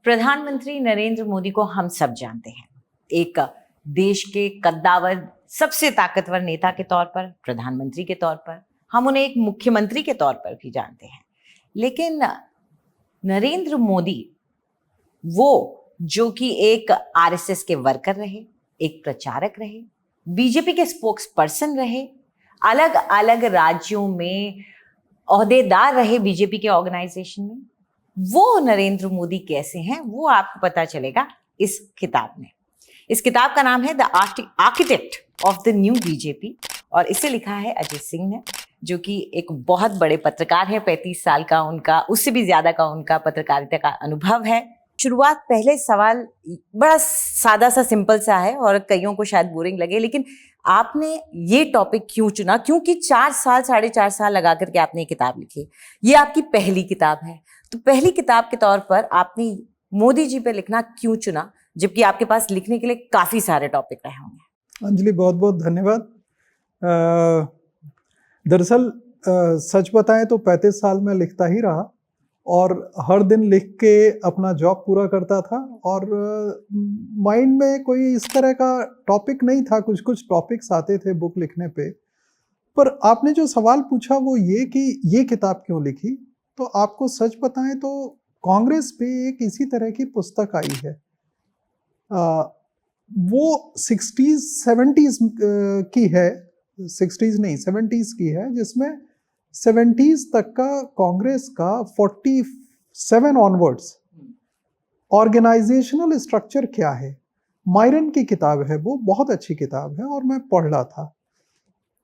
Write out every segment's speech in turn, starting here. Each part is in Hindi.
प्रधानमंत्री नरेंद्र मोदी को हम सब जानते हैं, एक देश के कद्दावर सबसे ताकतवर नेता के तौर पर, प्रधानमंत्री के तौर पर, हम उन्हें एक मुख्यमंत्री के तौर पर भी जानते हैं। लेकिन नरेंद्र मोदी वो जो कि एक आरएसएस के वर्कर रहे, एक प्रचारक रहे, बीजेपी के स्पोक्स पर्सन रहे, अलग अलग राज्यों में ओहदेदार रहे बीजेपी के ऑर्गेनाइजेशन में, वो नरेंद्र मोदी कैसे हैं वो आपको पता चलेगा इस किताब में। इस किताब का नाम है the architect of the new BJP और इसे लिखा है अजय सिंह ने, जो कि एक बहुत बड़े पत्रकार है। 35 साल का उनका, उससे भी ज्यादा का उनका पत्रकारिता का अनुभव है। शुरुआत, पहले सवाल बड़ा सादा सा, सिंपल सा है और कईयों को शायद बोरिंग लगे, लेकिन आपने ये टॉपिक क्यों चुना? क्योंकि 4 साल, 4.5 साल लगा करके आपने ये किताब लिखी। ये आपकी पहली किताब है, तो पहली किताब के तौर पर आपने मोदी जी पे लिखना क्यों चुना, जबकि आपके पास लिखने के लिए काफी सारे टॉपिक रहे होंगे? अंजलि, बहुत बहुत धन्यवाद। दरअसल सच बताएं तो 35 साल में लिखता ही रहा और हर दिन लिख के अपना जॉब पूरा करता था और माइंड में कोई इस तरह का टॉपिक नहीं था। कुछ कुछ टॉपिक्स आते थे बुक लिखने पे, पर आपने जो सवाल पूछा वो ये कि ये किताब क्यों लिखी, तो आपको सच बताएं तो कांग्रेस पे एक इसी तरह की पुस्तक आई है। वो 60s 70s की है, 60s नहीं 70s की है, जिसमें 70s तक का कांग्रेस का 47 ऑनवर्ड्स ऑर्गेनाइजेशनल स्ट्रक्चर क्या है, मायरन की किताब है। वो बहुत अच्छी किताब है और मैं पढ़ रहा था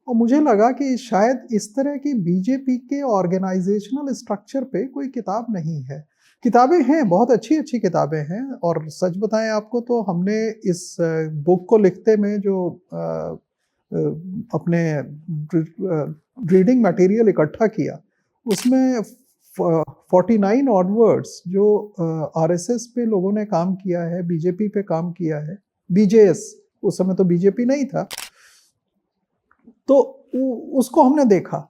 और मुझे लगा कि शायद इस तरह की बीजेपी के ऑर्गेनाइजेशनल स्ट्रक्चर पे कोई किताब नहीं है। किताबें हैं, बहुत अच्छी अच्छी किताबें हैं, और सच बताएं आपको तो हमने इस बुक को लिखते में जो अपने रीडिंग मटेरियल इकट्ठा किया, उसमें 49 ऑनवर्ड्स जो आरएसएस पे लोगों ने काम किया है, बीजेपी पे काम किया है, बीजेएस, उस समय तो बीजेपी नहीं था, तो उसको हमने देखा।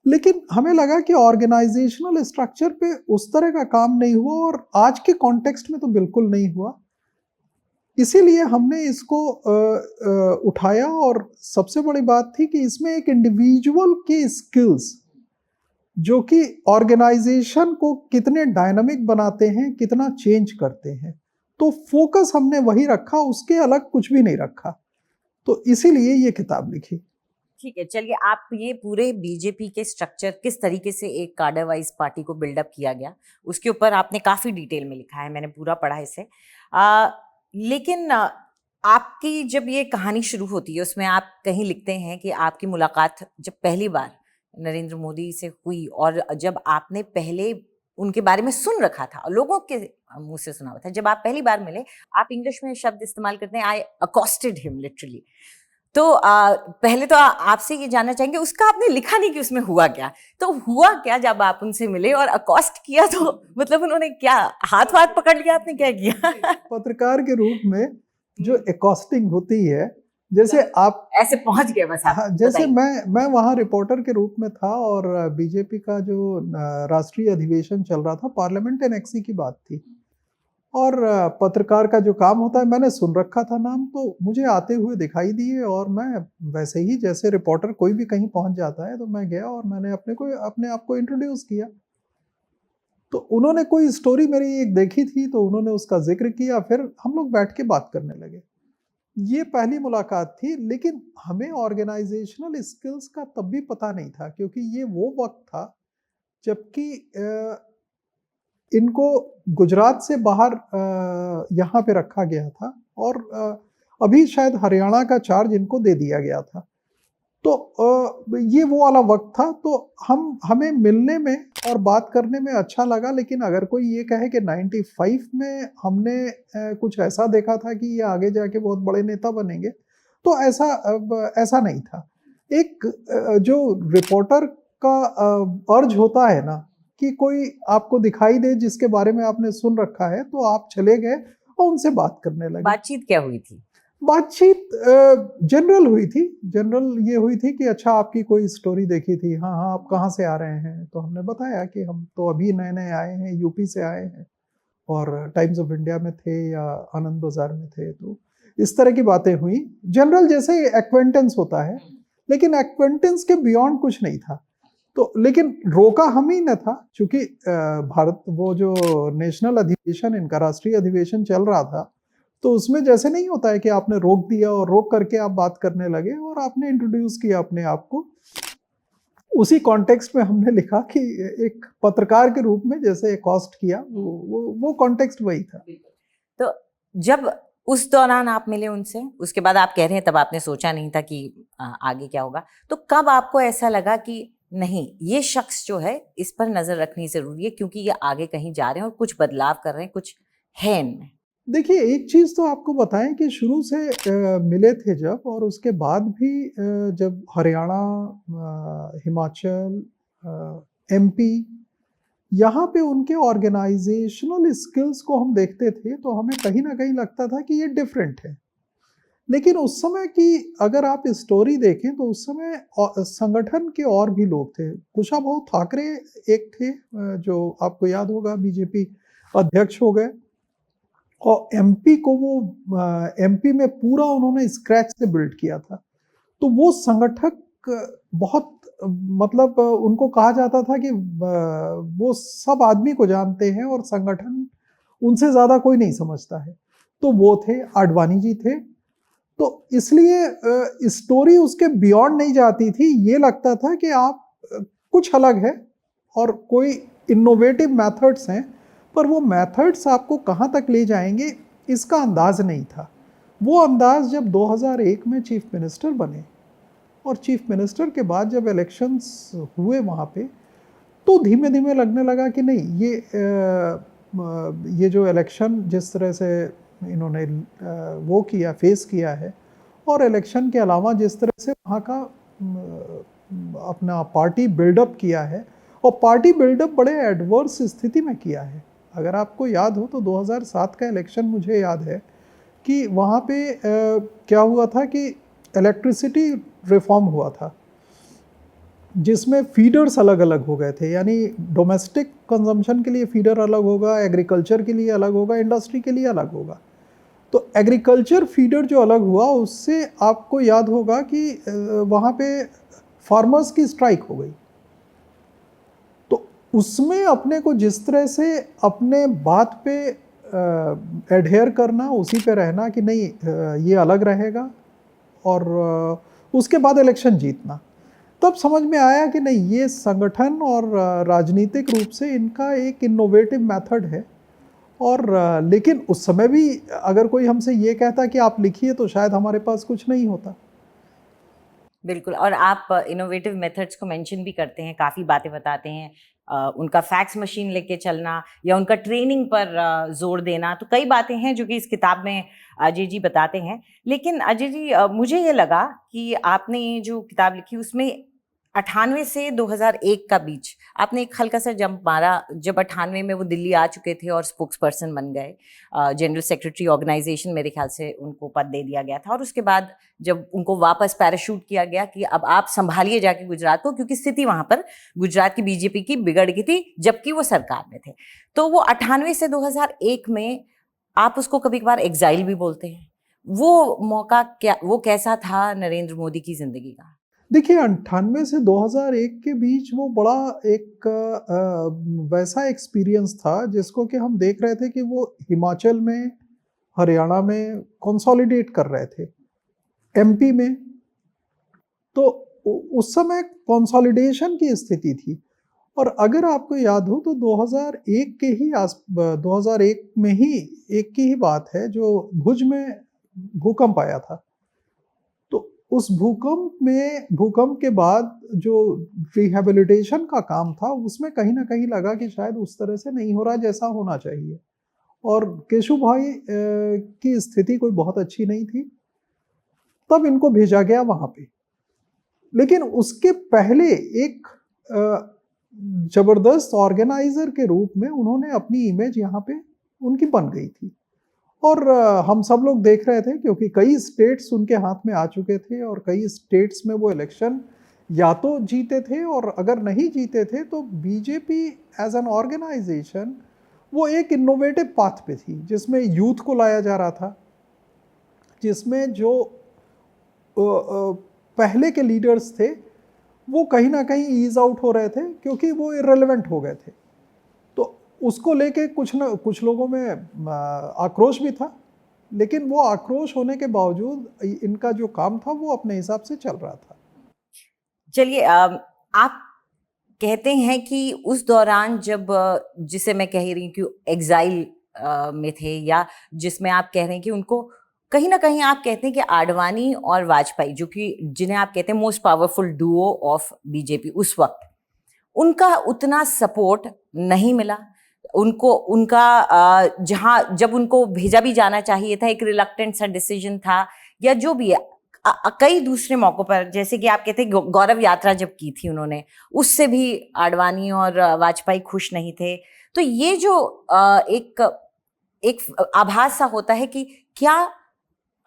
लेकिन हमें लगा कि ऑर्गेनाइजेशनल स्ट्रक्चर पे उस तरह का काम नहीं हुआ और आज के कॉन्टेक्स्ट में तो बिल्कुल नहीं हुआ। इसीलिए हमने इसको उठाया और सबसे बड़ी बात थी कि इसमें एक इंडिविजुअल के स्किल्स जो कि ऑर्गेनाइजेशन को कितने डायनामिक बनाते हैं, कितना चेंज करते हैं, तो फोकस हमने वही रखा, उसके अलग कुछ भी नहीं रखा। तो इसीलिए ये किताब लिखी। ठीक है, चलिए, आप ये पूरे बीजेपी के स्ट्रक्चर, किस तरीके से एक कार्डर वाइज पार्टी को बिल्डअप किया गया, उसके ऊपर आपने काफी डिटेल में लिखा है, मैंने पूरा पढ़ा इसे। लेकिन आपकी जब ये कहानी शुरू होती है, उसमें आप कहीं लिखते हैं कि आपकी मुलाकात जब पहली बार नरेंद्र मोदी से हुई और जब आपने पहले उनके बारे में सुन रखा था और लोगों के मुंह से सुना हुआ था, जब आप पहली बार मिले, आप इंग्लिश में शब्द इस्तेमाल करते हैं, आई अकॉस्टेड हिम लिटरली। तो पहले तो आपसे ये जानना चाहेंगे, उसका आपने लिखा नहीं कि उसमें हुआ क्या, तो हुआ क्या जब आप उनसे मिले और अकॉस्ट किया? तो मतलब उन्होंने क्या हाथ वाथ पकड़ लिया, आपने क्या किया? पत्रकार के रूप में जो अकॉस्टिंग होती है, जैसे आप ऐसे पहुंच गए बस आप? हाँ, जैसे मैं वहाँ रिपोर्टर के रूप में था और बीजेपी का जो राष्ट्रीय अधिवेशन चल रहा था, पार्लियामेंट एनेक्सी की बात थी, और पत्रकार का जो काम होता है, मैंने सुन रखा था नाम, तो मुझे आते हुए दिखाई दिए और मैं वैसे ही, जैसे रिपोर्टर कोई भी कहीं पहुंच जाता है, तो मैं गया और मैंने अपने आप को इंट्रोड्यूस किया। तो उन्होंने कोई स्टोरी मेरी एक देखी थी, तो उन्होंने उसका जिक्र किया, फिर हम लोग बैठ के बात करने लगे। ये पहली मुलाकात थी, लेकिन हमें ऑर्गेनाइजेशनल स्किल्स का तब भी पता नहीं था, क्योंकि ये वो वक्त था जबकि इनको गुजरात से बाहर यहाँ पे रखा गया था और अभी शायद हरियाणा का चार्ज इनको दे दिया गया था। तो ये वो वाला वक्त था, तो हमें मिलने में और बात करने में अच्छा लगा। लेकिन अगर कोई ये कहे कि 95 में हमने कुछ ऐसा देखा था कि ये आगे जाके बहुत बड़े नेता बनेंगे, तो ऐसा नहीं था। एक जो रिपोर्टर का अर्ज होता है ना, कि कोई आपको दिखाई दे जिसके बारे में आपने सुन रखा है, तो आप चले गए और उनसे बात करने लगे। बातचीत क्या हुई थी? बातचीत जनरल हुई थी। जनरल ये हुई थी कि अच्छा, आपकी कोई स्टोरी देखी थी, हाँ हाँ, आप कहाँ से आ रहे हैं? तो हमने बताया कि हम तो अभी नए नए आए हैं, यूपी से आए हैं। और टाइम्स ऑफ इंडिया में थे या आनंद बाजार में थे, तो इस तरह की बातें हुई। जनरल जैसे एक्वेंटेंस होता है, लेकिन एक्वेंटेंस के बियॉन्ड कुछ नहीं था। तो लेकिन रोका हम ही न था, क्योंकि भारत वो जो नेशनल अधिवेशन, इनका राष्ट्रीय अधिवेशन चल रहा था, तो उसमें जैसे नहीं होता है कि आपने रोक दिया और रोक करके आप बात करने लगे और आपने इंट्रोड्यूस किया अपने आप को। उसी कॉन्टेक्स्ट में हमने लिखा कि एक पत्रकार के रूप में जैसे कॉस्ट किया, वो कॉन्टेक्स्ट वही था। तो जब उस दौरान आप मिले उनसे, उसके बाद आप कह रहे हैं तब आपने सोचा नहीं था कि आगे क्या होगा, तो कब आपको ऐसा लगा कि नहीं, ये शख्स जो है इस पर नजर रखनी जरूरी है, क्योंकि ये आगे कहीं जा रहे हैं और कुछ बदलाव कर रहे हैं, कुछ है इनमें? देखिए, एक चीज़ तो आपको बताएं कि शुरू से मिले थे जब, और उसके बाद भी जब हरियाणा, हिमाचल, एमपी, यहाँ पे उनके ऑर्गेनाइजेशनल स्किल्स को हम देखते थे, तो हमें कहीं ना कहीं लगता था कि ये डिफरेंट है। लेकिन उस समय की अगर आप स्टोरी देखें तो उस समय संगठन के और भी लोग थे। कुशाभाऊ ठाकरे एक थे, जो आपको याद होगा बीजेपी अध्यक्ष हो गए, और एमपी को वो एमपी में पूरा उन्होंने स्क्रैच से बिल्ड किया था। तो वो संगठक बहुत, मतलब उनको कहा जाता था कि वो सब आदमी को जानते हैं और संगठन उनसे ज़्यादा कोई नहीं समझता है। तो वो थे, आडवाणी जी थे। तो इसलिए स्टोरी उसके बियॉन्ड नहीं जाती थी। ये लगता था कि आप कुछ अलग है और कोई इनोवेटिव मेथड्स हैं, पर वो मेथड्स आपको कहाँ तक ले जाएंगे इसका अंदाज नहीं था। वो अंदाज जब 2001 में चीफ मिनिस्टर बने, और चीफ मिनिस्टर के बाद जब इलेक्शंस हुए वहाँ पे, तो धीमे धीमे लगने लगा कि नहीं, ये जो इलेक्शन जिस तरह से इन्होंने वो किया, फेस किया है, और इलेक्शन के अलावा जिस तरह से वहाँ का अपना पार्टी बिल्डअप किया है, और पार्टी बिल्डअप बड़े एडवर्स स्थिति में किया है। अगर आपको याद हो तो 2007 का इलेक्शन मुझे याद है कि वहाँ पे क्या हुआ था कि इलेक्ट्रिसिटी रिफॉर्म हुआ था, जिसमें फीडर्स अलग अलग हो गए थे। यानी डोमेस्टिक कंजम्पशन के लिए फीडर अलग होगा, एग्रीकल्चर के लिए अलग होगा, इंडस्ट्री के लिए अलग होगा। तो एग्रीकल्चर फीडर जो अलग हुआ, उससे आपको याद होगा कि वहाँ पे फार्मर्स की स्ट्राइक हो गई। तो उसमें अपने को जिस तरह से अपने बात पे एडहेयर करना, उसी पे रहना कि नहीं ये अलग रहेगा, और उसके बाद इलेक्शन जीतना, तब समझ में आया कि नहीं, ये संगठन और राजनीतिक रूप से इनका एक इनोवेटिव मेथड है। और लेकिन उस समय भी अगर कोई हमसे ये कहता कि आप लिखिए, तो शायद हमारे पास कुछ नहीं होता। बिल्कुल, और आप इनोवेटिव मेथड्स को मेंशन भी करते हैं, काफ़ी बातें बताते हैं, उनका फैक्स मशीन लेके चलना या उनका ट्रेनिंग पर जोर देना, तो कई बातें हैं जो कि इस किताब में अजय जी बताते हैं। लेकिन अजय जी, मुझे ये लगा कि आपने ये जो किताब लिखी उसमें 98 से 2001 का बीच आपने एक हल्का सा जंप मारा, जब 98 में वो दिल्ली आ चुके थे और स्पोक्स पर्सन बन गए, जनरल सेक्रेटरी ऑर्गेनाइजेशन मेरे ख्याल से उनको पद दे दिया गया था, और उसके बाद जब उनको वापस पैराशूट किया गया कि अब आप संभालिए जाके गुजरात को, क्योंकि स्थिति वहां पर गुजरात की बीजेपी की बिगड़ गई थी जबकि वो सरकार में थे। तो वो 98 से 2001 में, आप उसको कभी कभार एग्जाइल भी बोलते हैं, वो मौका क्या, वो कैसा था नरेंद्र मोदी की जिंदगी का? देखिए, 98 से 2001 के बीच वो बड़ा एक वैसा एक्सपीरियंस था जिसको कि हम देख रहे थे कि वो हिमाचल में, हरियाणा में कंसोलिडेट कर रहे थे, एमपी में। तो उस समय कंसोलिडेशन की स्थिति थी। और अगर आपको याद हो तो 2001 के ही 2001 में ही एक की ही बात है, जो भुज में भूकंप आया था। तो उस भूकंप के बाद जो रिहेबिलिटेशन का काम था, उसमें कहीं ना कहीं लगा कि शायद उस तरह से नहीं हो रहा जैसा होना चाहिए, और केशु भाई की स्थिति कोई बहुत अच्छी नहीं थी, तब इनको भेजा गया वहां पे। लेकिन उसके पहले एक जबरदस्त ऑर्गेनाइजर के रूप में उन्होंने अपनी इमेज यहाँ पे उनकी बन गई थी, और हम सब लोग देख रहे थे, क्योंकि कई स्टेट्स उनके हाथ में आ चुके थे, और कई स्टेट्स में वो इलेक्शन या तो जीते थे, और अगर नहीं जीते थे तो बीजेपी एज एन ऑर्गेनाइजेशन वो एक इनोवेटिव पाथ पे थी, जिसमें यूथ को लाया जा रहा था, जिसमें जो पहले के लीडर्स थे वो कहीं ना कहीं ईज आउट हो रहे थे क्योंकि वो इररिलेवेंट हो गए थे। तो उसको लेके कुछ लोगों में आक्रोश भी था, लेकिन वो आक्रोश होने के बावजूद इनका जो काम था वो अपने हिसाब से चल रहा था। चलिए, आप कहते हैं कि उस दौरान जब जिसे मैं कह रही हूँ कि एग्जाइल में थे, या जिसमें आप कह रहे हैं कि उनको कहीं ना कहीं आप कहते हैं कि आडवाणी और वाजपेयी, जो कि जिन्हें आप कहते हैं most powerful Duo of BJP, उस वक्त उनका उतना सपोर्ट नहीं मिला उनको। उनका जहां जब उनको भेजा भी जाना चाहिए था, एक रिलक्टेंट सा डिसीजन था, या जो भी है। कई दूसरे मौकों पर, जैसे कि आप कहते हैं गौरव यात्रा जब की थी उन्होंने, उससे भी आडवाणी और वाजपेयी खुश नहीं थे। तो ये जो एक आभास सा होता है कि क्या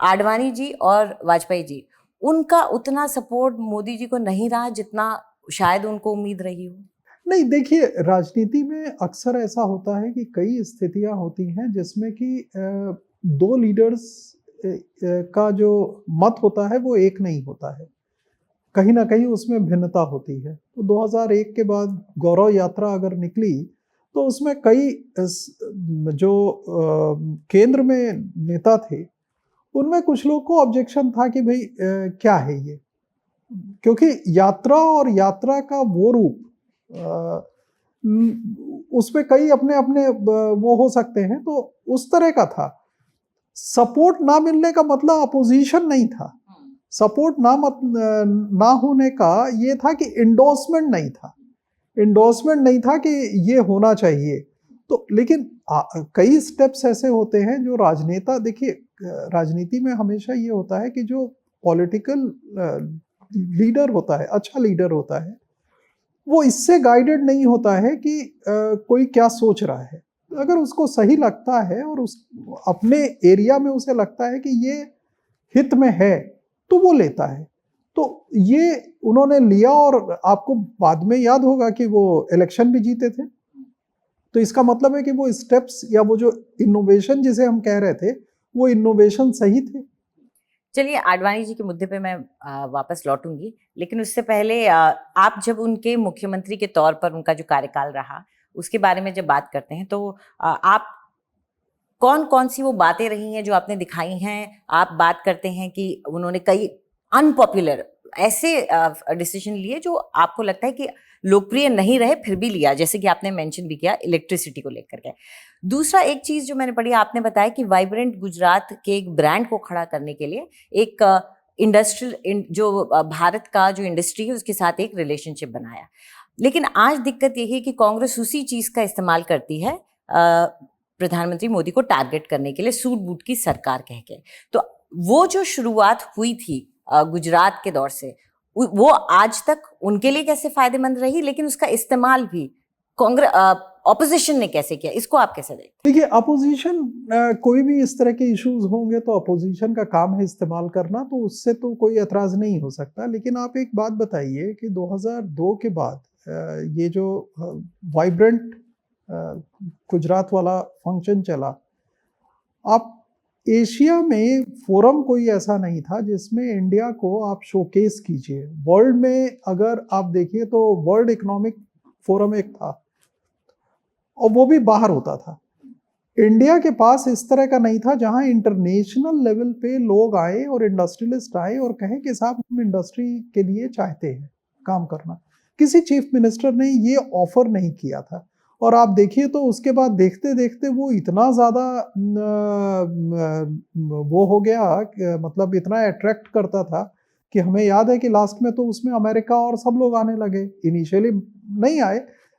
आडवाणी जी और वाजपेयी जी, उनका उतना सपोर्ट मोदी जी को नहीं रहा जितना शायद उनको उम्मीद रही हो? नहीं, देखिए, राजनीति में अक्सर ऐसा होता है कि कई स्थितियां होती हैं जिसमें कि दो लीडर्स का जो मत होता है वो एक नहीं होता है, कहीं ना कहीं उसमें भिन्नता होती है। तो 2001 के बाद गौरव यात्रा अगर निकली तो उसमें कई जो केंद्र में नेता थे उनमें कुछ लोग को ऑब्जेक्शन था कि भाई क्या है ये, क्योंकि यात्रा और यात्रा का वो रूप उसमें कई अपने अपने वो हो सकते हैं, तो उस तरह का था। सपोर्ट ना मिलने का मतलब अपोजिशन नहीं था, सपोर्ट ना होने का ये था कि इंडोर्समेंट नहीं था कि ये होना चाहिए। तो लेकिन कई स्टेप्स ऐसे होते हैं जो राजनेता, देखिए राजनीति में हमेशा ये होता है कि जो पॉलिटिकल लीडर होता है, अच्छा लीडर होता है, वो इससे गाइडेड नहीं होता है कि कोई क्या सोच रहा है। अगर उसको सही लगता है और उस अपने एरिया में उसे लगता है कि ये हित में है तो वो लेता है। तो ये उन्होंने लिया, और आपको बाद में याद होगा कि वो इलेक्शन भी जीते थे। तो इसका मतलब है कि वो स्टेप्स या वो जो इनोवेशन जिसे हम कह रहे थे वो इनोवेशन सही थे। चलिए, आडवाणी जी के मुद्दे पे मैं वापस लौटूंगी, लेकिन उससे पहले आप जब उनके मुख्यमंत्री के तौर पर उनका जो कार्यकाल रहा उसके बारे में जब बात करते हैं, तो आप कौन कौन सी वो बातें रही हैं जो आपने दिखाई हैं? आप बात करते हैं कि उन्होंने कई अनपॉपुलर ऐसे डिसीजन लिए जो आपको लगता है कि लोकप्रिय नहीं रहे, फिर भी लिया, जैसे कि आपने मेंशन भी किया इलेक्ट्रिसिटी को लेकर के। दूसरा एक चीज जो मैंने पढ़ी, आपने बताया कि वाइब्रेंट गुजरात के एक ब्रांड को खड़ा करने के लिए एक इंडस्ट्रियल जो भारत का जो इंडस्ट्री है उसके साथ एक रिलेशनशिप बनाया। लेकिन आज दिक्कत यही है कि कांग्रेस उसी चीज का इस्तेमाल करती है प्रधानमंत्री मोदी को टारगेट करने के लिए, सूट बूट की सरकार कह के। तो वो जो शुरुआत हुई थी गुजरात के दौर से, वो आज तक उनके लिए कैसे फायदेमंद रही, लेकिन उसका इस्तेमाल भी कांग्रेस ऑपोजिशन ने कैसे किया, इसको आप कैसे देखते? देखिए, अपोजिशन कोई भी इस तरह के इश्यूज होंगे तो अपोजिशन का काम है इस्तेमाल करना, तो उससे तो कोई एतराज नहीं हो सकता। लेकिन आप एक बात बताइए कि 2002 के बाद ये जो वाइब्रेंट गुजरात वाला फंक्शन चला, आप एशिया में फोरम कोई ऐसा नहीं था जिसमें इंडिया को आप शोकेस कीजिए। वर्ल्ड में अगर आप देखिए तो वर्ल्ड इकोनॉमिक फोरम एक था और वो भी बाहर होता था। इंडिया के पास इस तरह का नहीं था जहां इंटरनेशनल लेवल पे लोग आए और इंडस्ट्रियलिस्ट आए और कहें कि साहब हम इंडस्ट्री के लिए चाहते हैं काम करना। किसी चीफ मिनिस्टर ने ये ऑफर नहीं किया था। और आप देखिए तो उसके बाद देखते देखते वो इतना ज़्यादा वो हो गया, मतलब इतना अट्रैक्ट करता था कि हमें याद है कि लास्ट में तो उसमें अमेरिका और सब लोग आने लगे। इनिशियली नहीं आए,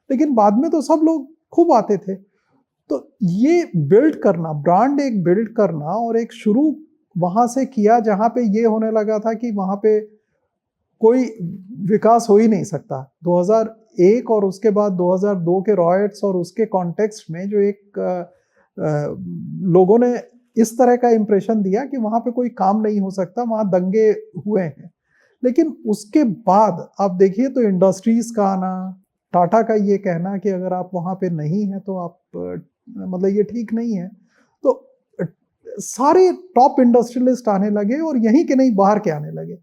लेकिन बाद में तो सब लोग खूब आते थे। तो ये बिल्ड करना, ब्रांड एक बिल्ड करना, और एक शुरू वहां से किया जहां पे ये होने लगा था कि वहां पे कोई विकास हो ही नहीं सकता। 2001 और उसके बाद 2002 के रॉयट्स और उसके कॉन्टेक्स्ट में जो एक लोगों ने इस तरह का इंप्रेशन दिया कि वहां पे कोई काम नहीं हो सकता, वहां दंगे हुए हैं। लेकिन उसके बाद आप देखिए तो इंडस्ट्रीज का आना, टाटा का ये कहना कि अगर आप वहां पे नहीं हैं तो आप मतलब ये ठीक नहीं है। तो सारे टॉप इंडस्ट्रियलिस्ट आने लगे और यहीं के नहीं बाहर के आने लगे,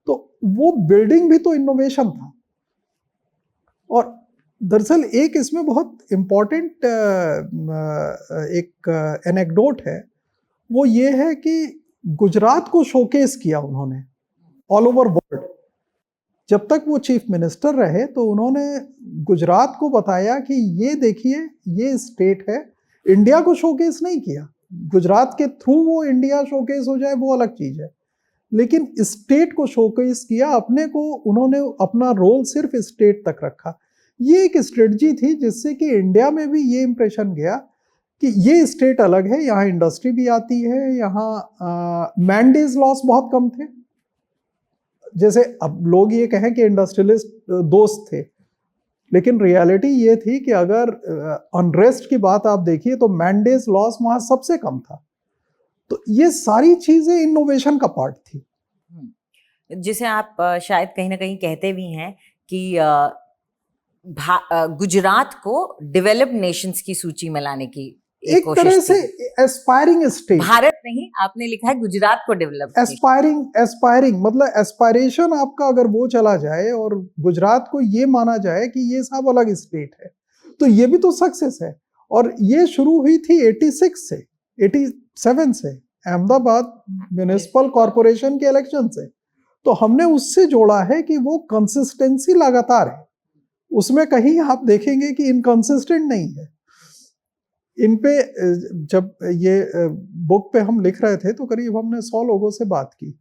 तो वो बिल्डिंग भी तो इनोवेशन था। और दरअसल एक इसमें बहुत इम्पॉर्टेंट एक एनेक्डोट है, वो ये है कि गुजरात को शोकेस किया उन्होंने ऑल ओवर वर्ल्ड। जब तक वो चीफ मिनिस्टर रहे तो उन्होंने गुजरात को बताया कि ये देखिए ये स्टेट है, इंडिया को शोकेस नहीं किया। गुजरात के थ्रू वो इंडिया शोकेस हो जाए वो अलग चीज है, लेकिन स्टेट को शोकेस किया, अपने को उन्होंने अपना रोल सिर्फ स्टेट तक रखा। ये एक स्ट्रेटजी थी जिससे कि इंडिया में भी ये इंप्रेशन गया कि ये स्टेट अलग है, यहाँ इंडस्ट्री भी आती है, यहाँ मैंडेज लॉस बहुत कम थे। जैसे अब लोग ये कहें कि इंडस्ट्रियलिस्ट दोस्त थे, लेकिन रियलिटी ये थी कि अगर अनरेस्ट की बात आप देखिए तो मैंडेज लॉस वहाँ सबसे कम था। तो ये सारी चीजें इनोवेशन का पार्ट थी, जिसे आप शायद कहीं ना कहीं कहते भी हैं कि गुजरात को डेवलप्ड नेशंस की सूची में लाने की एक तरह से एस्पायरिंग स्टेट। भारत नहीं, आपने लिखा है गुजरात को डेवलप। एस्पायरिंग मतलब एस्पायरेशन आपका अगर वो चला जाए और गुजरात को ये माना जाए कि ये सब अलग स्टेट है, तो ये भी तो सक्सेस है। और ये शुरू हुई थी 87 से अहमदाबाद म्युनिसिपल कॉरपोरेशन के इलेक्शन से। तो हमने उससे जोड़ा है कि वो कंसिस्टेंसी लगातार है, उसमें कहीं आप देखेंगे कि इनकंसिस्टेंट नहीं है। इन पे जब ये बुक पे हम लिख रहे थे तो करीब हमने 100 लोगों से बात की,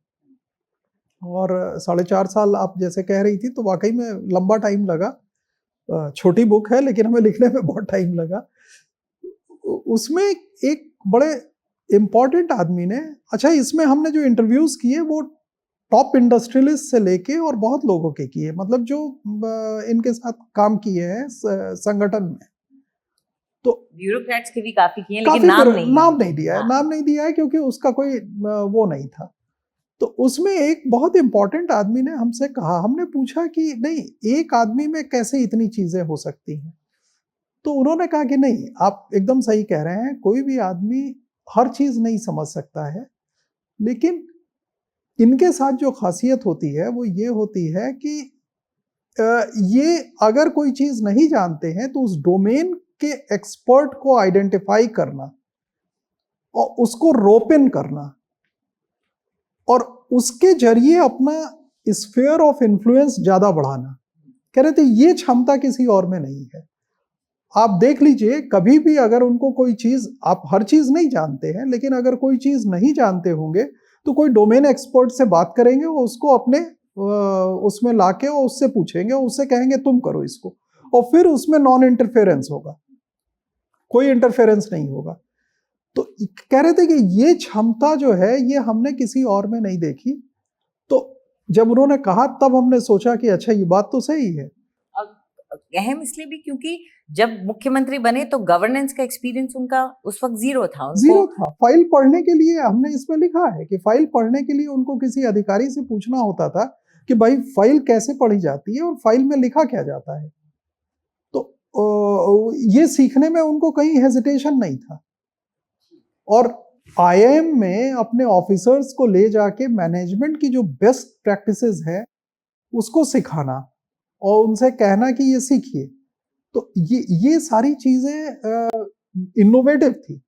और 4.5 साल आप जैसे कह रही थी, तो वाकई में लंबा टाइम लगा। छोटी बुक है लेकिन हमें लिखने में बहुत टाइम लगा। उसमें एक बड़े इम्पॉर्टेंट आदमी ने, अच्छा इसमें हमने जो इंटरव्यूज किए वो टॉप इंडस्ट्रियलिस्ट से लेके और बहुत लोगों के किए, मतलब जो इनके साथ काम किए हैं संगठन में। तो ब्यूरोक्रेट्स के भी काफी किए, लेकिन नाम नहीं दिया है। नाम नहीं दिया है क्योंकि उसका कोई वो नहीं था। तो उसमें एक बहुत इंपॉर्टेंट आदमी ने हमसे कहा, हमने पूछा कि नहीं एक आदमी में कैसे इतनी चीजें हो सकती हैं, तो उन्होंने कहा कि नहीं आप एकदम सही कह रहे हैं, कोई भी आदमी हर चीज नहीं समझ सकता है, लेकिन इनके साथ जो खासियत होती है वो ये होती है कि ये अगर कोई चीज नहीं जानते हैं तो उस डोमेन के एक्सपर्ट को आइडेंटिफाई करना और उसको रोपिन करना और उसके जरिए अपना स्फीयर ऑफ इन्फ्लुएंस ज्यादा बढ़ाना। कह रहे थे ये क्षमता किसी और में नहीं है। आप देख लीजिए कभी भी अगर उनको कोई चीज, आप हर चीज नहीं जानते हैं, लेकिन अगर कोई चीज नहीं जानते होंगे तो कोई डोमेन एक्सपर्ट से बात करेंगे, वो उसको अपने उसमें लाके और उससे पूछेंगे, उससे कहेंगे तुम करो इसको, और फिर उसमें नॉन इंटरफेरेंस होगा, कोई इंटरफेरेंस नहीं होगा। तो कह रहे थे कि ये क्षमता जो है ये हमने किसी और में नहीं देखी। तो जब उन्होंने कहा तब हमने सोचा कि अच्छा ये बात तो सही है। अहम इसलिए भी क्योंकि जब मुख्यमंत्री बने तो गवर्नेंस का एक्सपीरियंस उनका उस वक्त जीरो था। फाइल पढ़ने के लिए, हमने इसमें लिखा है कि फाइल पढ़ने के लिए उनको किसी अधिकारी से पूछना होता था कि भाई फाइल कैसे पढ़ी जाती है और फाइल में लिखा क्या जाता है। तो ये सीखने में उनको कहीं हेजिटेशन नहीं था। और आईआईएम में अपने ऑफिसर्स को ले जाके मैनेजमेंट की जो बेस्ट प्रैक्टिसेस है उसको सिखाना और उनसे कहना कि ये सीखिए, तो ये सारी चीजें इनोवेटिव थी।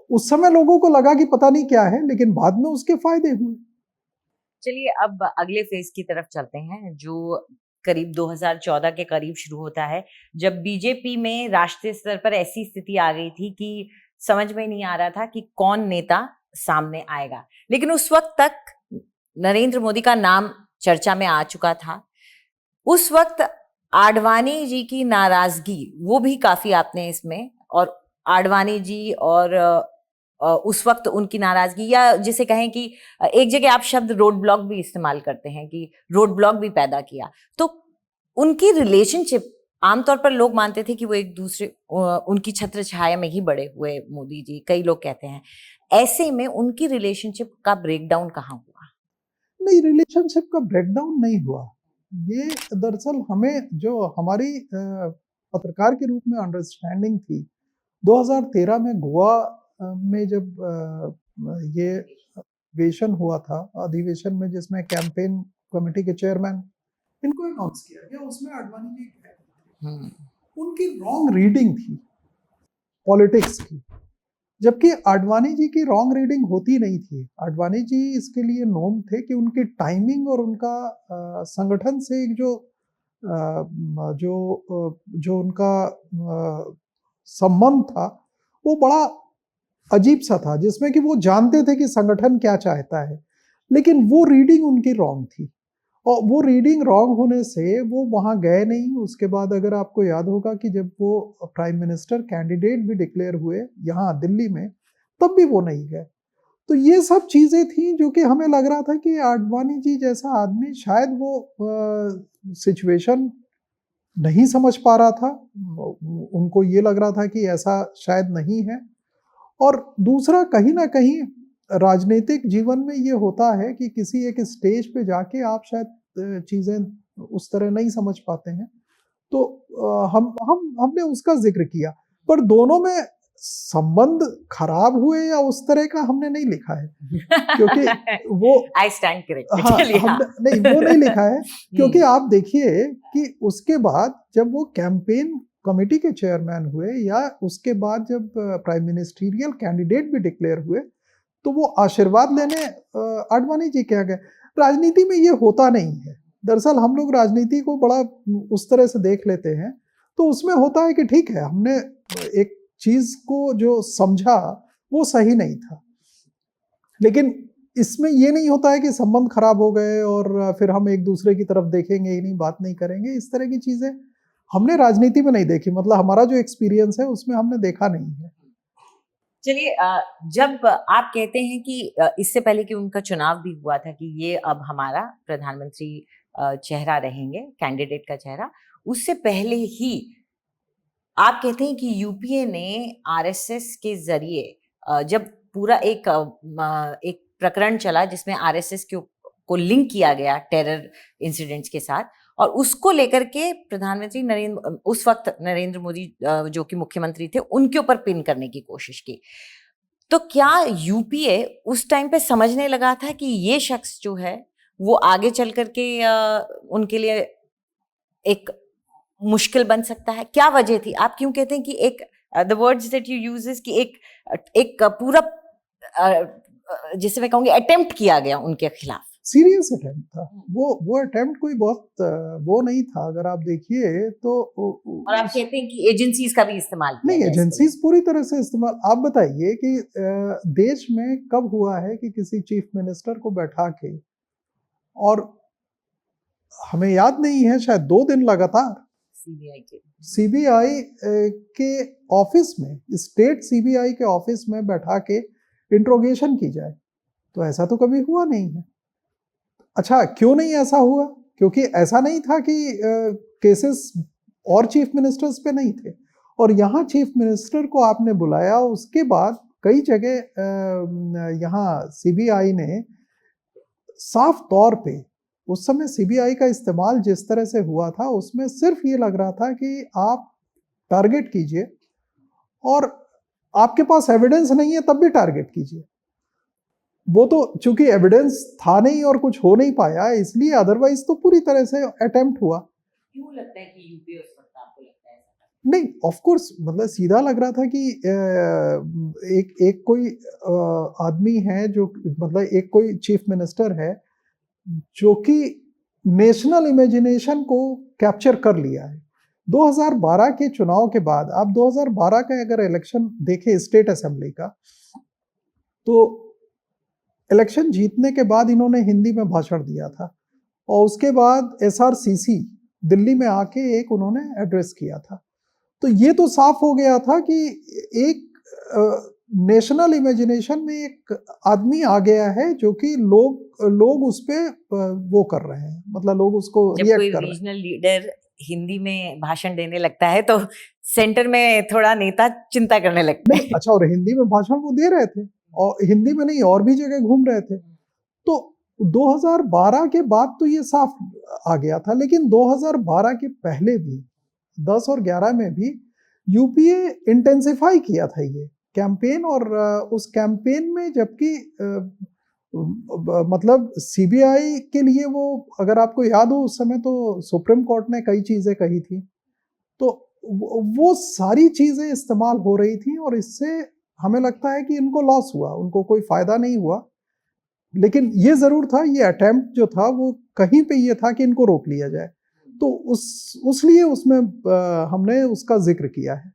उस समय लोगों को लगा कि पता नहीं क्या है, लेकिन बाद में उसके फायदे हुए। चलिए अब अगले फेज की तरफ चलते हैं, जो करीब 2014 के करीब शुरू होता है, जब बीजेपी में राष्ट्रीय स्तर पर ऐसी स्थिति आ गई थी कि समझ में नहीं आ रहा था कि कौन नेता सामने आएगा। लेकिन उस वक्त तक नरेंद्र मोदी का नाम चर्चा में आ चुका था। उस वक्त आडवाणी जी की नाराजगी, वो भी काफी आपने इसमें, और आडवाणी जी और उस वक्त उनकी नाराजगी, या जिसे कहें कि एक जगह आप शब्द रोड ब्लॉक भी इस्तेमाल करते हैं कि रोड ब्लॉक भी पैदा किया। तो उनकी रिलेशनशिप, आमतौर पर लोग मानते थे कि वो एक दूसरे, उनकी छत्र छाया में ही बड़े हुए मोदी जी, कई लोग कहते हैं। ऐसे में उनकी रिलेशनशिप का ब्रेकडाउन कहाँ हुआ? नहीं, रिलेशनशिप का ब्रेकडाउन नहीं हुआ। ये दरअसल हमें जो हमारी पत्रकार के रूप में अंडरस्टैंडिंग थी 2013 में गोवा में जब ये अधिवेशन में जिसमें कैंपेन कमेटी के चेयरमैन इनको अनाउंस किया गया, उसमें आडवाणी जी गए थे। उनकी रॉन्ग रीडिंग थी पॉलिटिक्स की, जबकि आडवाणी जी की रॉन्ग रीडिंग होती नहीं थी। आडवाणी जी इसके लिए नोन थे कि उनकी टाइमिंग और उनका संगठन से एक जो उनका संबंध था वो बड़ा अजीब सा था, जिसमें कि वो जानते थे कि संगठन क्या चाहता है, लेकिन वो रीडिंग उनकी रॉन्ग थी। और वो रीडिंग रॉन्ग होने से वो वहाँ गए नहीं। उसके बाद अगर आपको याद होगा कि जब वो प्राइम मिनिस्टर कैंडिडेट भी डिक्लेयर हुए यहाँ दिल्ली में, तब भी वो नहीं गए। तो ये सब चीज़ें थी जो कि हमें लग रहा था कि आडवाणी जी जैसा आदमी शायद वो सिचुएशन नहीं समझ पा रहा था, उनको ये लग रहा था कि ऐसा शायद नहीं है। और दूसरा, कहीं ना कहीं राजनीतिक जीवन में ये होता है कि किसी एक स्टेज पे जाके आप शायद चीज़ें उस तरह नहीं समझ पाते हैं। तो हमने उसका जिक्र किया, पर दोनों में संबंध खराब हुए या उस तरह का हमने नहीं लिखा है, क्योंकि वो आई स्टैंड करेक्टेड। हाँ, चलिए, हाँ। नहीं वो नहीं लिखा है, क्योंकि आप देखिए कि उसके बाद जब वो कैंपेन कमेटी के चेयरमैन हुए या उसके बाद जब प्राइम मिनिस्टीरियल कैंडिडेट भी डिक्लेयर हुए, तो वो आशीर्वाद लेने आडवाणी जी क्या गए। राजनीति में ये होता नहीं है। दरअसल हम लोग राजनीति को बड़ा उस तरह से देख लेते हैं, तो उसमें होता है कि ठीक है, हमने एक चीज को जो समझा वो सही नहीं था, लेकिन इसमें ये नहीं होता है कि संबंध खराब हो गए और फिर हम एक दूसरे की तरफ देखेंगे ही नहीं, बात नहीं करेंगे। इस तरह की चीजें हमने राजनीति में नहीं देखी, मतलब हमारा जो एक्सपीरियंस है उसमें हमने देखा नहीं है। चलिए, जब आप कहते हैं कि इससे पहले कि उनका चुनाव भी हुआ था कि ये अब हमारा प्रधानमंत्री चेहरा रहेंगे, कैंडिडेट का चेहरा, उससे पहले ही आप कहते हैं कि यूपीए ने आरएसएस के जरिए जब पूरा एक प्रकरण चला जिसमें आरएसएस को लिंक किया गया टेरर इंसिडेंट्स के साथ, और उसको लेकर के प्रधानमंत्री उस वक्त नरेंद्र मोदी जो कि मुख्यमंत्री थे, उनके ऊपर पिन करने की कोशिश की। तो क्या यूपीए उस टाइम पे समझने लगा था कि ये शख्स जो है वो आगे चल करके उनके लिए एक मुश्किल बन सकता है? क्या वजह थी? आप क्यों कहते हैं कि एक the words that you use is कि एक पूरा जिसे मैं कहूंगी अटेम्प्ट किया गया उनके खिलाफ? सीरियस अटेम्प्ट था वो अटेम्प्ट कोई बहुत वो नहीं था। अगर आप देखिए तो और आप कहते हैं कि एजेंसीज का भी इस्तेमाल किया नहीं, गया एजेंसीज पूरी तरह से इस्तेमाल। आप बताइए कि देश में कब हुआ है कि किसी चीफ मिनिस्टर को बैठा के, और हमें याद नहीं है, शायद 2 दिन लगातार सीबीआई के ऑफिस में, स्टेट सीबीआई के ऑफिस में बैठा के इंट्रोगेशन की जाए? तो ऐसा तो कभी हुआ नहीं है। अच्छा, क्यों नहीं ऐसा हुआ? क्योंकि ऐसा नहीं था कि केसेस और चीफ मिनिस्टर्स पे नहीं थे, और यहाँ चीफ मिनिस्टर को आपने बुलाया। उसके बाद कई जगह यहाँ सीबीआई ने साफ तौर पे, उस समय सीबीआई का इस्तेमाल जिस तरह से हुआ था उसमें सिर्फ ये लग रहा था कि आप टारगेट कीजिए, और आपके पास एविडेंस नहीं है तब भी टारगेट कीजिए। वो तो चूंकि एविडेंस था नहीं और कुछ हो नहीं पाया, इसलिए, अदरवाइज तो पूरी तरह से अटेम्प्ट हुआ। क्यों लगता है कि यूपीए उस वक्त आपको लगता है? नहीं, ऑफ कोर्स, मतलब सीधा लग रहा था कि एक कोई आदमी है जो, मतलब एक कोई चीफ मिनिस्टर है जो कि नेशनल इमेजिनेशन को कैप्चर कर लिया है। 2012 के चुनाव के बाद, आप 2012 का अगर इलेक्शन देखें स्टेट असेंबली का, तो इलेक्शन जीतने के बाद इन्होंने हिंदी में भाषण दिया था, और उसके बाद एसआरसीसी दिल्ली में आके एक उन्होंने एड्रेस किया था। तो ये तो साफ हो गया था कि एक नेशनल इमेजिनेशन में एक आदमी आ गया है जो कि लोग उस पे वो कर रहे हैं, मतलब लोग उसको रिएक्ट कर रहे हैं। रीजनल लीडर हिंदी में भाषण देने लगता है तो सेंटर में थोड़ा नेता चिंता करने लगते हैं। अच्छा, और हिंदी में भाषण वो दे रहे थे, और हिंदी में नहीं और भी जगह घूम रहे थे। तो 2012 के बाद तो ये साफ आ गया था, लेकिन 2012 के पहले भी 10 और 11 में भी यूपीए इंटेंसिफाई किया था ये कैंपेन, और उस कैंपेन में जबकि मतलब सीबीआई के लिए वो, अगर आपको याद हो उस समय तो सुप्रीम कोर्ट ने कई चीजें कही थी, तो वो सारी चीजें इस्तेमाल हो रही थी, और इससे हमें लगता है कि इनको लॉस हुआ, उनको कोई फायदा नहीं हुआ। लेकिन ये जरूर था, ये अटेम्प्ट जो था वो कहीं पे ये था कि इनको रोक लिया जाए, तो उसलिए उसमें हमने उसका जिक्र किया है।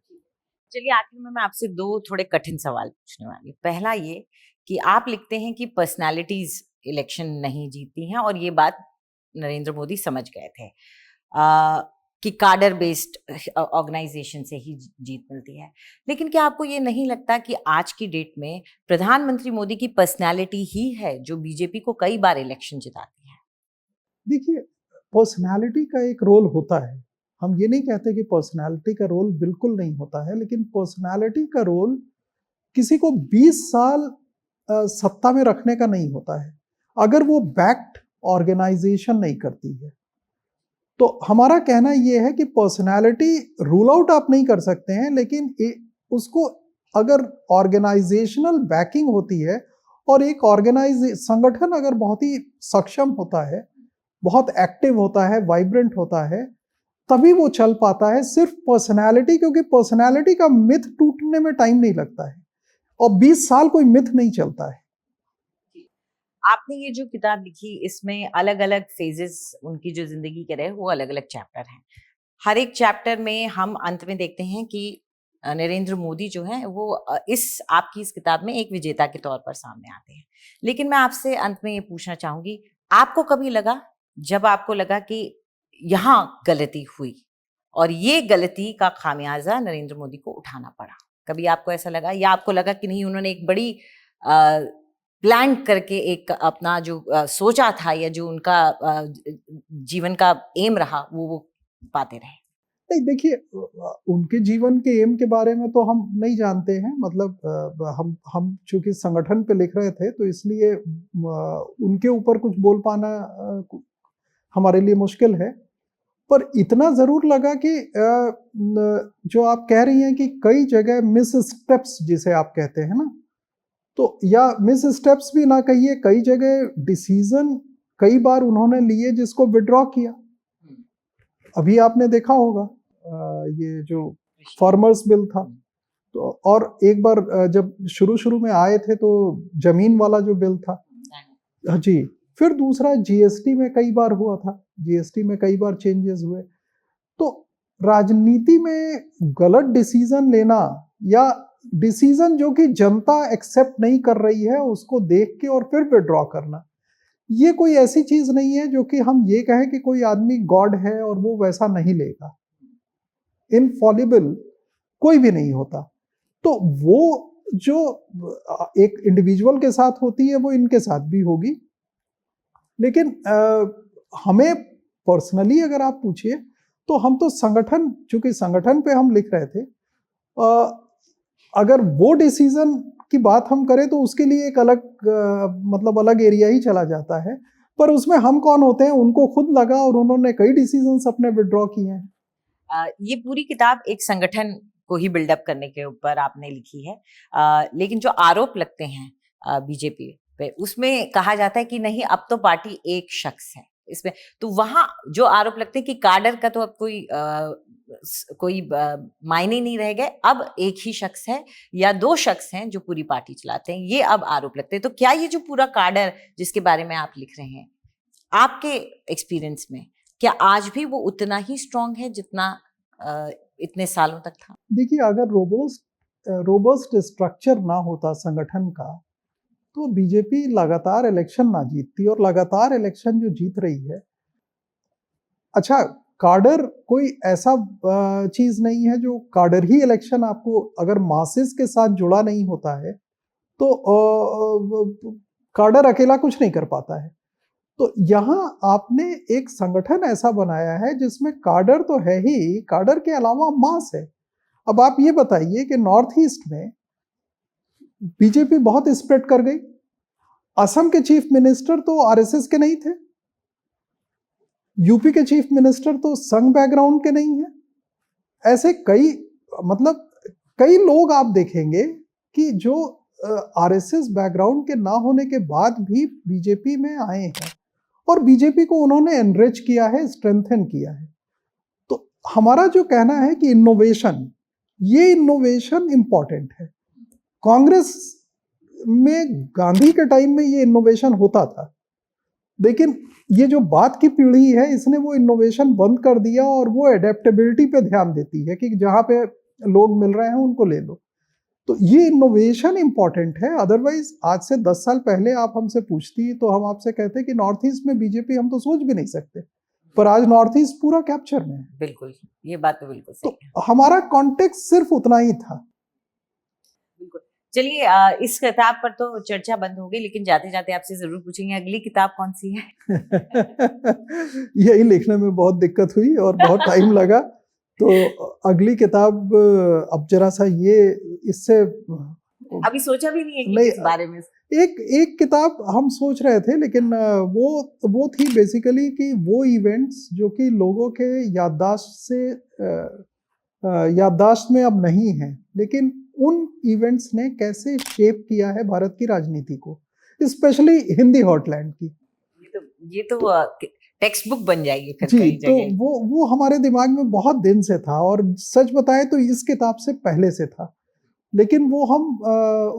चलिए, आखिर में मैं आपसे दो थोड़े कठिन सवाल पूछने वाली हूँ। पहला ये कि आप लिखते हैं कि पर्सनालिटीज इलेक्शन नहीं जीतती हैं, और ये बात नरेंद्र मोदी समझ गए थे कि कार्डर बेस्ड ऑर्गेनाइजेशन से ही जीत मिलती है। लेकिन क्या आपको ये नहीं लगता कि आज की डेट में प्रधानमंत्री मोदी की पर्सनालिटी ही है जो बीजेपी को कई बार इलेक्शन जिताती है? देखिए, पर्सनालिटी का एक रोल होता है, हम ये नहीं कहते कि पर्सनालिटी का रोल बिल्कुल नहीं होता है, लेकिन पर्सनालिटी का रोल किसी को 20 साल सत्ता में रखने का नहीं होता है, अगर वो बैक्ड ऑर्गेनाइजेशन नहीं करती है। तो हमारा कहना यह है कि पर्सनालिटी रूल आउट आप नहीं कर सकते हैं, लेकिन उसको अगर ऑर्गेनाइजेशनल बैकिंग होती है, और एक संगठन अगर बहुत ही सक्षम होता है, बहुत एक्टिव होता है, वाइब्रेंट होता है, तभी वो चल पाता है। सिर्फ पर्सनालिटी, क्योंकि पर्सनालिटी का मिथ टूटने में टाइम नहीं लगता है, और 20 साल कोई मिथ नहीं चलता है। आपने ये जो किताब लिखी, इसमें अलग अलग फेजेस उनकी जो जिंदगी के रहे, वो अलग अलग चैप्टर हैं। हर एक चैप्टर में हम अंत में देखते हैं कि नरेंद्र मोदी जो है वो इस आपकी इस किताब में एक विजेता के तौर पर सामने आते हैं। लेकिन मैं आपसे अंत में ये पूछना चाहूंगी, आपको कभी लगा, जब आपको लगा कि यहाँ गलती हुई और ये गलती का खामियाजा नरेंद्र मोदी को उठाना पड़ा, कभी आपको ऐसा लगा, या आपको लगा कि नहीं, उन्होंने एक बड़ी प्लान करके एक अपना जो सोचा था, या जो उनका जीवन का एम रहा, वो पाते रहे? नहीं, देखिए, उनके जीवन के एम के बारे में तो हम नहीं जानते हैं, मतलब हम चूंकि संगठन पे लिख रहे थे, तो इसलिए उनके ऊपर कुछ बोल पाना हमारे लिए मुश्किल है। पर इतना जरूर लगा कि जो आप कह रही हैं कि कई जगह मिस स्टेप्स जिसे आप कहते हैं ना, तो या मिस स्टेप्स भी ना कहिए, कई जगह डिसीजन कई बार उन्होंने लिए जिसको विड्रॉ किया। अभी आपने देखा होगा ये जो फार्मर्स बिल था, तो और एक बार जब शुरू में आए थे तो जमीन वाला जो बिल था जी, फिर दूसरा जीएसटी में कई बार हुआ था, जीएसटी में कई बार चेंजेस हुए। तो राजनीति में गलत डिसीजन लेना, या डिसीजन जो कि जनता एक्सेप्ट नहीं कर रही है उसको देख के और फिर विड्रॉ करना, ये कोई ऐसी चीज नहीं है जो कि हम ये कहें कि कोई आदमी गॉड है और वो वैसा नहीं लेगा। इनफॉलिबल कोई भी नहीं होता। तो वो जो एक इंडिविजुअल के साथ होती है वो इनके साथ भी होगी। लेकिन हमें पर्सनली अगर आप पूछिए तो हम तो संगठन, चूंकि संगठन पे हम लिख रहे थे, अगर वो डिसीजन की बात हम करें तो उसके लिए एक अलग मतलब अलग एरिया ही चला जाता है। पर उसमें हम कौन होते हैं, उनको खुद लगा और उन्होंने कई डिसीजंस अपने विड्रॉ किए हैं। ये पूरी किताब एक संगठन को ही बिल्डअप करने के ऊपर आपने लिखी है, लेकिन जो आरोप लगते हैं बीजेपी पे, उसमें कहा जाता है कि नहीं, अब तो पार्टी एक शख्स है इसमें। तो वहां जो आरोप लगते हैं कि काडर का तो अब कोई मायने नहीं रह गए, अब एक ही शख्स है या दो शख्स हैं जो पूरी पार्टी चलाते हैं, ये अब आरोप लगते हैं। तो क्या ये जो पूरा काडर जिसके बारे में आप लिख रहे हैं, आपके एक्सपीरियंस में क्या आज भी वो उतना ही स्ट्रांग है जितना इतने सालों तक था? देखिए, अगर रोबस्ट स्ट्रक्चर ना होता संगठन का तो बीजेपी लगातार इलेक्शन ना जीतती, और लगातार इलेक्शन जो जीत रही है। अच्छा, कार्डर कोई ऐसा चीज नहीं है जो कार्डर ही इलेक्शन, आपको अगर मासेस के साथ जुड़ा नहीं होता है तो कार्डर अकेला कुछ नहीं कर पाता है। तो यहाँ आपने एक संगठन ऐसा बनाया है जिसमें कार्डर तो है ही, कार्डर के अलावा मास है। अब आप ये बताइए कि नॉर्थ ईस्ट में बीजेपी बहुत स्प्रेड कर गई। असम के चीफ मिनिस्टर तो आरएसएस के नहीं थे, यूपी के चीफ मिनिस्टर तो संघ बैकग्राउंड के नहीं है। ऐसे कई मतलब कई लोग आप देखेंगे कि जो आरएसएस बैकग्राउंड के ना होने के बाद भी बीजेपी में आए हैं और बीजेपी को उन्होंने एनरिच किया है, स्ट्रेंथन किया है। तो हमारा जो कहना है कि ये इनोवेशन इंपॉर्टेंट है। कांग्रेस में गांधी के टाइम में ये इनोवेशन होता था, लेकिन ये जो बात की पीढ़ी है इसने वो इनोवेशन बंद कर दिया और वो एडेप्टेबिलिटी पे ध्यान देती है कि जहां पे लोग मिल रहे हैं उनको ले लो। तो ये इनोवेशन इंपॉर्टेंट है। अदरवाइज आज से 10 साल पहले आप हमसे पूछती तो हम आपसे कहते कि नॉर्थ ईस्ट में बीजेपी हम तो सोच भी नहीं सकते, पर आज नॉर्थ ईस्ट पूरा कैप्चर में है। बिल्कुल, ये बात तो बिल्कुल सही है। तो हमारा कॉन्टेक्स्ट सिर्फ उतना ही था। बिल्कुल। चलिए, इस किताब पर तो चर्चा बंद हो गई, लेकिन जाते जाते आपसे जरूर पूछेंगे अगली किताब कौन सी है। यही लिखने में बहुत दिक्कत हुई और बहुत टाइम लगा। तो अगली किताब अब जरा सा ये इससे अभी सोचा भी नहीं है कि नहीं, किस बारे में। एक किताब हम सोच रहे थे, लेकिन वो थी बेसिकली कि वो इवेंट्स जो कि लोगों के याददाश्त में अब नहीं है, लेकिन उन इवेंट्स ने कैसे शेप किया है भारत की राजनीति को, स्पेशली हिंदी हॉटलैंड की। ये तो टेक्स्ट बुक बन जाएगी फिर जी। कई तो जगह। वो हमारे दिमाग में बहुत दिन से था और सच बताए तो इस किताब से पहले से था, लेकिन वो हम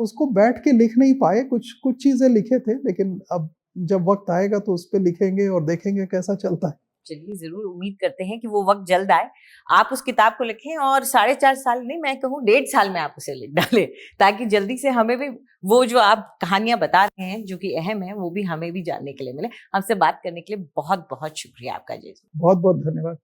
उसको बैठ के लिख नहीं पाए। कुछ चीजें लिखे थे, लेकिन अब जब वक्त आएगा तो उस पर लिखेंगे और देखेंगे कैसा चलता है। चलिए, जरूर उम्मीद करते हैं कि वो वक्त जल्द आए, आप उस किताब को लिखें और 4.5 साल नहीं, मैं कहूँ 1.5 साल में आप उसे लिख डालें, ताकि जल्दी से हमें भी वो जो आप कहानियां बता रहे हैं जो कि अहम है वो भी हमें भी जानने के लिए मिले। हमसे बात करने के लिए बहुत बहुत शुक्रिया आपका। जी, बहुत बहुत धन्यवाद।